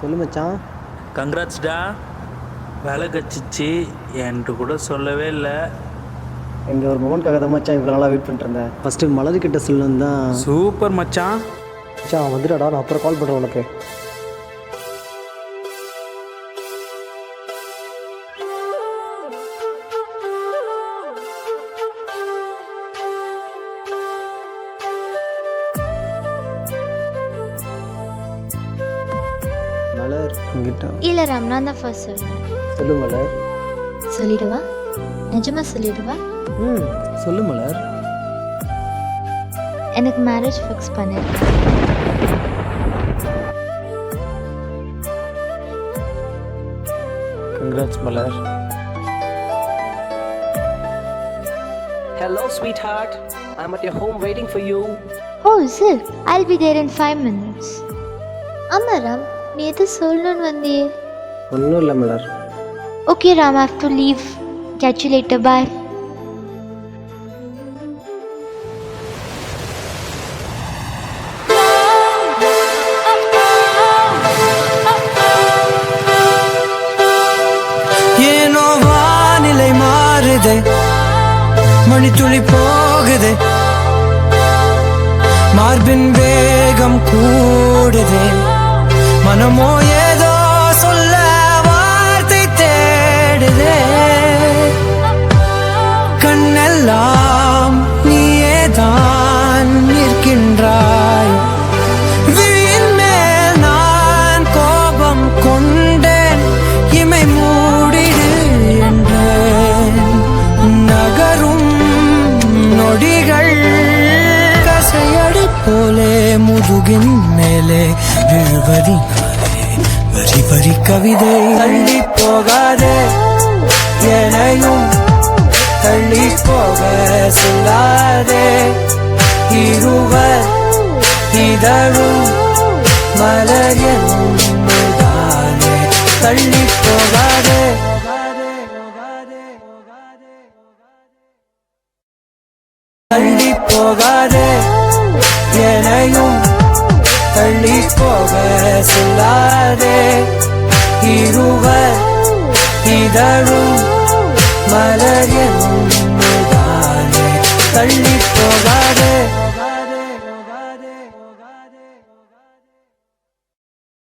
சொல்லு மச்சான். கங்க்ராட்ஸ்டா, வேலை கச்சிச்சு. என்கிட்ட கூட சொல்லவே இல்லை. எங்கள் ஒரு மொமெண்ட்காக தான் மச்சான் இவ்வளோ நாளாக வெயிட் பண்ணிட்டு இருந்தேன். ஃபஸ்ட்டு மலர்கிட்ட சொல்லணும் தான். சூப்பர் மச்சான். மச்சான் வந்துடாடா, நான் அப்புறம் கால் பண்ணுறேன் உனக்கு. மலர் உங்ககிட்ட இல்லை ராம், நான் தான் ஃபர்ஸ்ட் சொல்லுவேன். சொல்லு மலர். சொல்லிடுவா? நிஜமா சொல்லிடுவா? சொல்லு மலர். எனக்கு மேரேஜ் ஃபிக்ஸ் பண்ணிருக்கேன். Congrats Malar. Hello, sweetheart. I'm at your home waiting for you. Oh, sir, I'll be there in 5 minutes. ஆமா ராம், நீ எது சொல்லணும்னு வந்தியே? ஒன்றும் இல்லை மலர். Okay Ram, I have to leave. Catch you later, bye. ஏனோ வானிலை மாறுதே, மணித்துளி போகுதே, மார்பின் வேகம் கூடுதே, மனமோ ஏதோ சொல்ல வார்த்தை தேடுதே, கண்ணெல்லாம் நீயேதான் நிற்கின்றாய், விழியின் மேல் நான் கோபம் கொண்டேன், இமை மூடிடு என்றேன், நகரும் நொடிகள் கசையடி போலே முதுகின் மேலே விழுவதினாலே வரி வரி கவிதை. தள்ளி போகாதே, எனையும் தள்ளி போக சொல்லாதே, இருவர் இதழும் மலர் என்னுதானே, தள்ளி போகாதே, தள்ளி போகாதே, எனையும் தள்ளி போக சொல்லாதே, இருவர் இதழும் மலர் என்னுதானே, தள்ளி